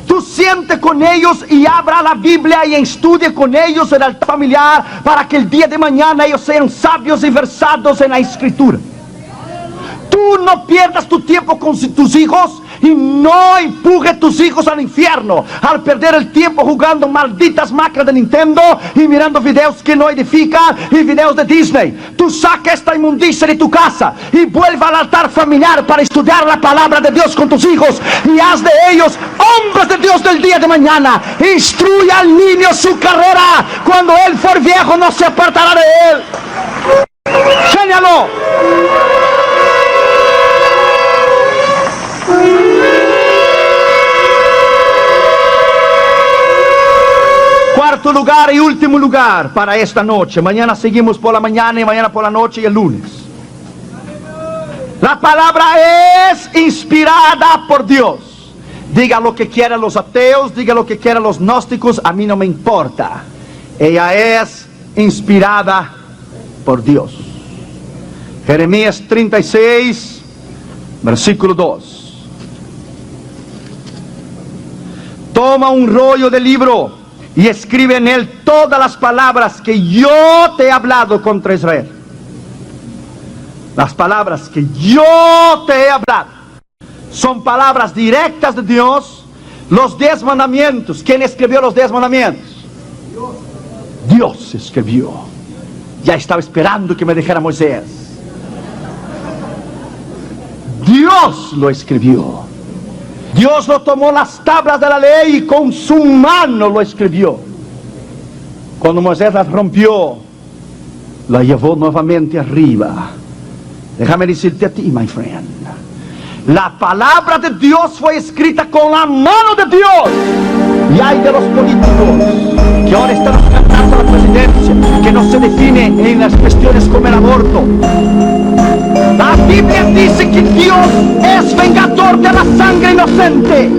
Tú siente con ellos y abra la Biblia y estudie con ellos el altar familiar, para que el día de mañana ellos sean sabios y versados en la Escritura. Tú no pierdas tu tiempo con tus hijos y no empuje tus hijos al infierno al perder el tiempo jugando malditas máquinas de Nintendo y mirando videos que no edifican y videos de Disney. Tú saca esta inmundicia de tu casa y vuelva al altar familiar para estudiar la palabra de Dios con tus hijos y haz de ellos hombres de Dios del día de mañana. Instruye al niño su carrera. Cuando él for viejo no se apartará de él. Señaló. Cuarto lugar y último lugar para esta noche. Mañana seguimos por la mañana y mañana por la noche y el lunes. La palabra es inspirada por Dios. Diga lo que quieran los ateos, diga lo que quieran los gnósticos, a mí no me importa. Ella es inspirada por Dios. Jeremías 36, versículo 2. Toma un rollo de libro y escribe en él todas las palabras que yo te he hablado contra Israel. Las palabras que yo te he hablado son palabras directas de Dios. Los 10 mandamientos. ¿Quién escribió los 10 mandamientos? Dios escribió. Ya estaba esperando que me dijera Moisés. Dios lo escribió. Dios lo tomó las tablas de la ley y con su mano lo escribió. Cuando Moisés las rompió, la llevó nuevamente arriba. Déjame decirte a ti, my friend, la palabra de Dios fue escrita con la mano de Dios. Y hay de los políticos que ahora están cantando la presidencia, que no se define en las cuestiones como el aborto. La Biblia dice que Dios es vengador de la sangre inocente.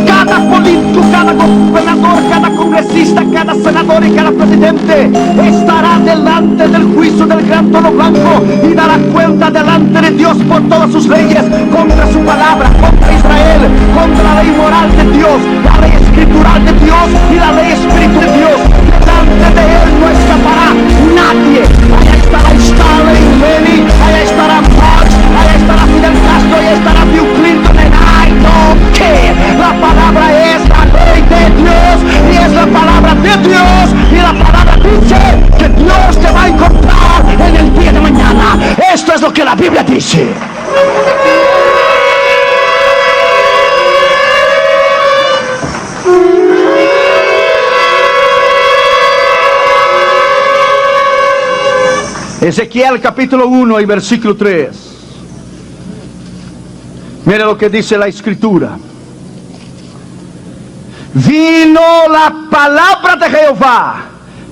Cada político, cada gobernador, cada congresista, cada senador y cada presidente estará delante del juicio del gran trono blanco y dará cuenta delante de Dios por todas sus leyes, contra su palabra, contra Israel, contra la ley moral de Dios, la ley escritural de Dios y la ley espiritual de Dios. Delante de él no escapará nadie. Allá estará Stalin, Lenin, allá estará Marx, allá estará Fidel Castro, allá estará Bill Clinton, and I don't care. La palabra es la ley de Dios y es la palabra de Dios, y la palabra dice que Dios te va a encontrar en el día de mañana. Esto es lo que la Biblia dice. Ezequiel capítulo 1 y versículo 3. Mira lo que dice la escritura. Vino la palabra de Jehová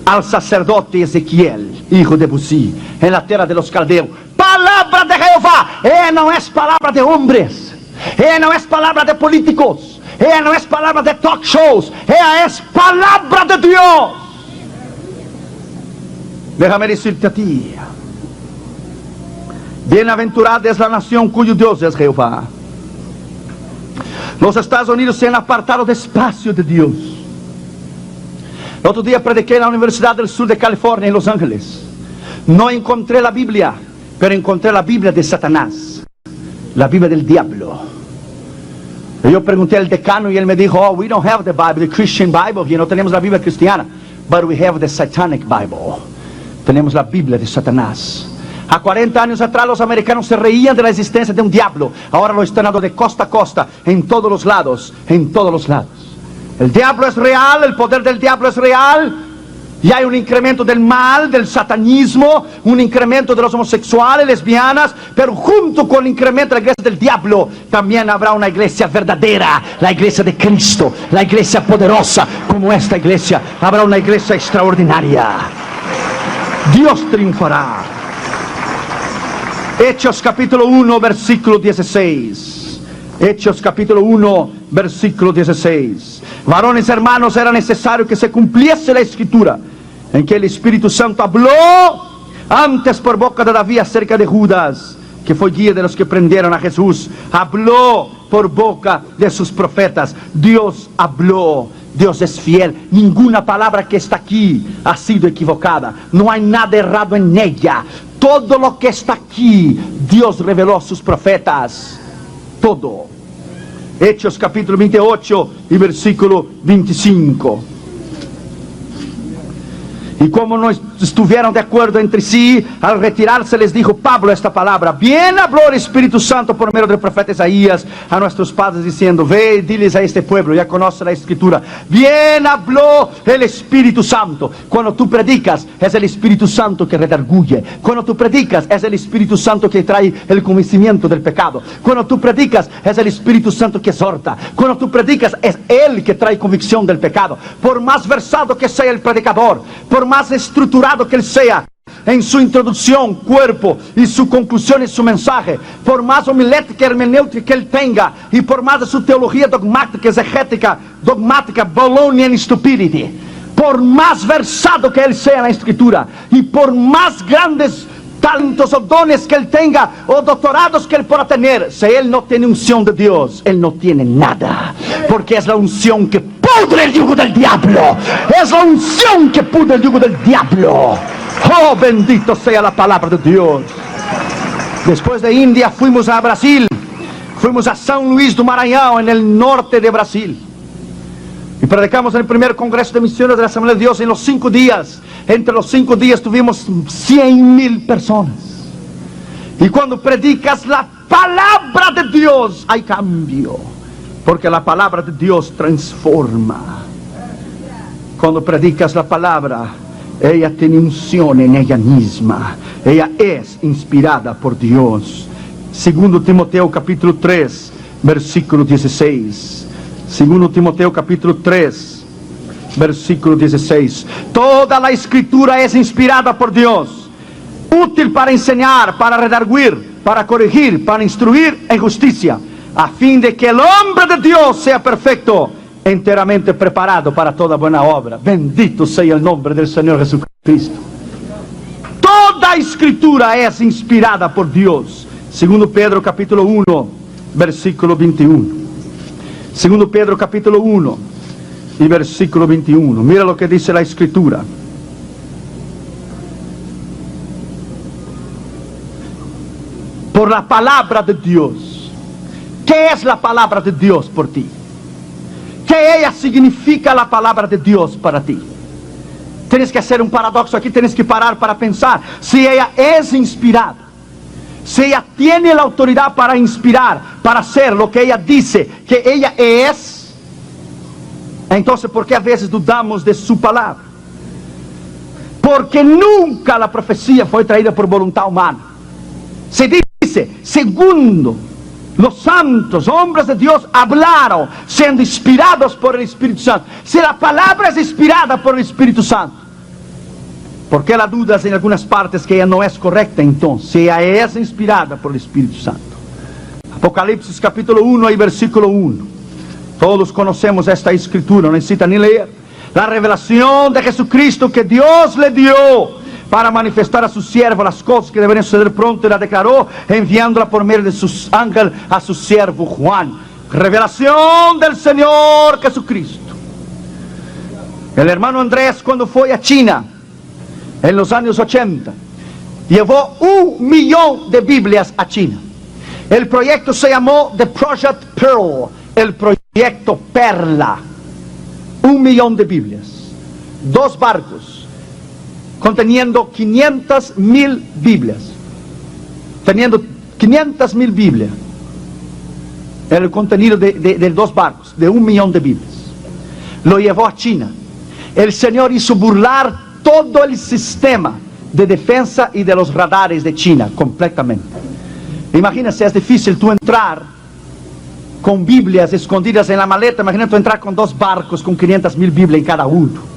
al sacerdote Ezequiel, hijo de Buzi, en la tierra de los caldeos. Palabra de Jehová. No es palabra de hombres. No es palabra de políticos. No es palabra de talk shows. Es palabra de Dios. Déjame decirte a ti. Bienaventurada es la nación cuyo Dios es Jehová. Los Estados Unidos se han apartado despacio de Dios. El otro día prediqué en la Universidad del Sur de California, en Los Ángeles. No encontré la Biblia, pero encontré la Biblia de Satanás, la Biblia del diablo. Y yo pregunté al decano y él me dijo, we don't have the Bible, the Christian Bible here. No tenemos la Biblia cristiana, but we have the Satanic Bible. Tenemos la Biblia de Satanás. A 40 años atrás los americanos se reían de la existencia de un diablo. Ahora lo están dando de costa a costa, en todos los lados, en todos los lados. El diablo es real, el poder del diablo es real. Y hay un incremento del mal, del satanismo, un incremento de los homosexuales, lesbianas. Pero junto con el incremento de la iglesia del diablo, también habrá una iglesia verdadera, la iglesia de Cristo, la iglesia poderosa como esta iglesia. Habrá una iglesia extraordinaria. Dios triunfará. Hechos capítulo 1 versículo 16. Hechos capítulo 1 versículo 16. Varones hermanos, era necesario que se cumpliese la escritura en que el Espíritu Santo habló antes por boca de David acerca de Judas, que fue guía de los que prendieron a Jesús. Habló por boca de sus profetas. Dios habló. Dios es fiel. Ninguna palabra que está aquí ha sido equivocada. No hay nada errado en ella. Todo lo que está aquí, Dios reveló a sus profetas. Todo. Hechos capítulo 28 y versículo 25. Y como no estuvieron de acuerdo entre sí, al retirarse les dijo Pablo esta palabra: bien habló el Espíritu Santo por medio del profeta Isaías a nuestros padres diciendo: ve y diles a este pueblo, ya conoce la Escritura. Bien habló el Espíritu Santo. Cuando tú predicas, es el Espíritu Santo que redarguye. Cuando tú predicas, es el Espíritu Santo que trae el convencimiento del pecado. Cuando tú predicas, es el Espíritu Santo que exhorta. Cuando tú predicas, es Él que trae convicción del pecado. Por más versado que sea el predicador, por más estructurado que él sea en su introducción, cuerpo y su conclusión y su mensaje, por más homilética y hermenéutica que él tenga, y por más de su teología dogmática, exegética, dogmática, Babylonian stupidity, por más versado que él sea en la Escritura, y por más grandes talentos o dones que él tenga, o doctorados que él pueda tener, si él no tiene unción de Dios, él no tiene nada, porque es la unción que pudre el yugo del diablo. Es la unción que pudre el yugo del diablo. Oh, bendito sea la palabra de Dios. Después de India fuimos a Brasil, fuimos a São Luís do Maranhão, en el norte de Brasil, y predicamos en el primer congreso de misiones de la Asamblea de Dios en los 5 días. Entre los 5 días tuvimos 100,000 personas. Y cuando predicas la palabra de Dios, hay cambio, porque la palabra de Dios transforma. Cuando predicas la palabra, ella tiene unción en ella misma. Ella es inspirada por Dios. Segundo Timoteo capítulo 3, versículo 16. Segundo Timoteo capítulo 3, versículo 16. Toda la Escritura es inspirada por Dios, útil para enseñar, para redarguir, para corregir, para instruir en justicia, a fin de que el hombre de Dios sea perfecto, enteramente preparado para toda buena obra. Bendito sea el nombre del Señor Jesucristo. Toda Escritura es inspirada por Dios. Segundo Pedro capítulo 1, versículo 21. Segundo Pedro capítulo 1 y versículo 21. Mira lo que dice la Escritura. Por la palabra de Dios. ¿Qué es la palabra de Dios por ti? ¿Qué ella significa la palabra de Dios para ti? Tienes que hacer un paradoxo aquí, tienes que parar para pensar. Si ella es inspirada, si ella tiene la autoridad para inspirar, para hacer lo que ella dice que ella es, entonces ¿por qué a veces dudamos de su palabra? Porque nunca la profecía fue traída por voluntad humana. Se dice, segundo los santos hombres de Dios hablaron siendo inspirados por el Espíritu Santo. Si la palabra es inspirada por el Espíritu Santo, ¿por qué la dudas en algunas partes que ella no es correcta entonces? Si ella es inspirada por el Espíritu Santo. Apocalipsis capítulo 1 y versículo 1. Todos conocemos esta Escritura, no necesita ni leer. La revelación de Jesucristo que Dios le dio para manifestar a su siervo las cosas que deberían suceder pronto, y la declaró enviándola por medio de sus ángeles a su siervo Juan. Revelación del Señor Jesucristo. El hermano Andrés, cuando fue a China en los años 80, llevó 1 millón de Biblias a China. El proyecto se llamó The Project Pearl, el proyecto Perla. 1 millón de Biblias, 2 barcos conteniendo 500,000 Biblias, teniendo 500,000 Biblias, el contenido de 2 barcos, de 1 millón de Biblias. Lo llevó a China. El Señor hizo burlar todo el sistema de defensa y de los radares de China completamente. Imagínate, es difícil tú entrar con Biblias escondidas en la maleta. Imagínate tú entrar con 2 barcos con 500,000 Biblias en cada uno.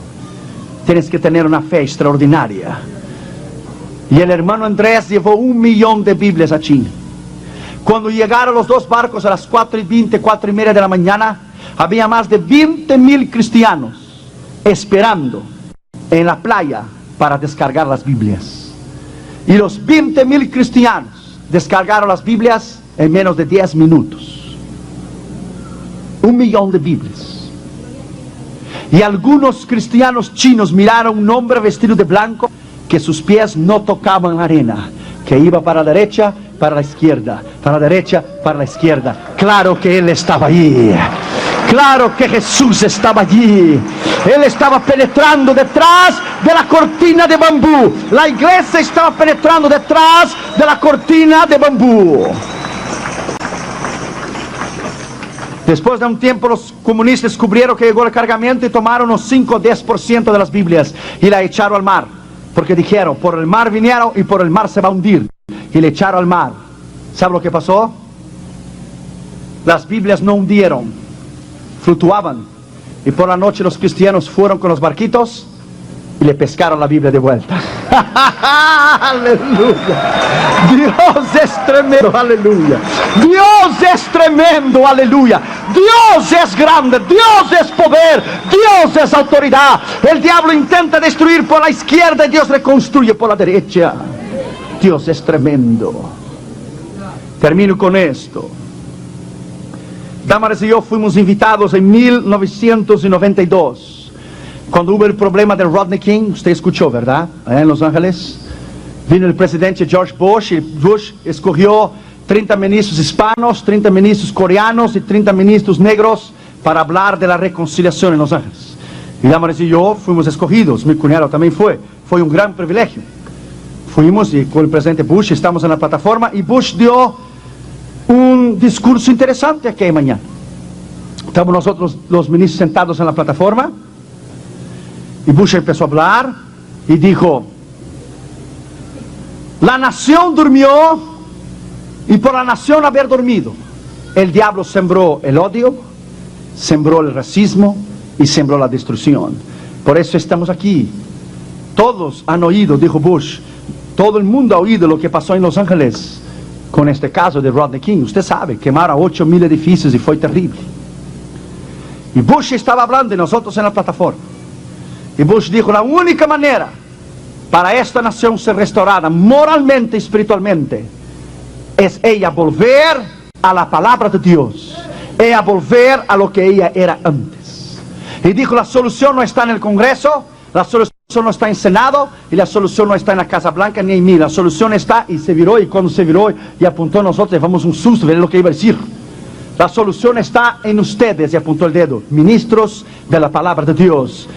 Tienes que tener una fe extraordinaria. Y el hermano Andrés llevó 1 millón de Biblias a China. Cuando llegaron los 2 barcos a las 4:20, 4:30 de la mañana, había más de 20,000 cristianos esperando en la playa para descargar las Biblias. Y los 20,000 cristianos descargaron las Biblias en menos de 10 minutos. 1 millón de Biblias. Y algunos cristianos chinos miraron a un hombre vestido de blanco, que sus pies no tocaban la arena, que iba para la derecha, para la izquierda, para la derecha, para la izquierda. Claro que Él estaba allí. Claro que Jesús estaba allí. Él estaba penetrando detrás de la cortina de bambú. La iglesia estaba penetrando detrás de la cortina de bambú. Después de un tiempo los comunistas descubrieron que llegó el cargamento y tomaron unos 5 o 10% de las Biblias y la echaron al mar. Porque dijeron, por el mar vinieron y por el mar se va a hundir. Y le echaron al mar. ¿Sabe lo que pasó? Las Biblias no hundieron, fluctuaban. Y por la noche los cristianos fueron con los barquitos y le pescaron la Biblia de vuelta. Aleluya. Dios es tremendo, aleluya. Dios es tremendo, aleluya. Dios es grande, Dios es poder, Dios es autoridad. El diablo intenta destruir por la izquierda y Dios reconstruye por la derecha. Dios es tremendo. Termino con esto. Damaris y yo fuimos invitados en 1992. Cuando hubo el problema del Rodney King, usted escuchó, ¿verdad? Allá en Los Ángeles. Vino el presidente George Bush y Bush escogió 30 ministros hispanos, 30 ministros coreanos y 30 ministros negros para hablar de la reconciliación en Los Ángeles. Y Damaris y yo fuimos escogidos, mi cuñado también fue. Fue un gran privilegio. Fuimos y con el presidente Bush estamos en la plataforma y Bush dio un discurso interesante aquella mañana. Estamos nosotros los ministros sentados en la plataforma y Bush empezó a hablar y dijo: la nación durmió y por la nación haber dormido, el diablo sembró el odio, sembró el racismo y sembró la destrucción. Por eso estamos aquí. Todos han oído, dijo Bush, todo el mundo ha oído lo que pasó en Los Ángeles con este caso de Rodney King. Usted sabe, quemaron 8,000 edificios y fue terrible. Y Bush estaba hablando de nosotros en la plataforma. Y Bush dijo, la única manera para esta nación ser restaurada moralmente y espiritualmente es ella volver a la palabra de Dios, ella volver a lo que ella era antes. Y dijo, la solución no está en el Congreso, la solución no está en Senado, y la solución no está en la Casa Blanca ni en mí. La solución está, y se viró, y cuando se viró y apuntó a nosotros, llevamos un susto, ver lo que iba a decir. La solución está en ustedes, y apuntó el dedo, ministros de la palabra de Dios,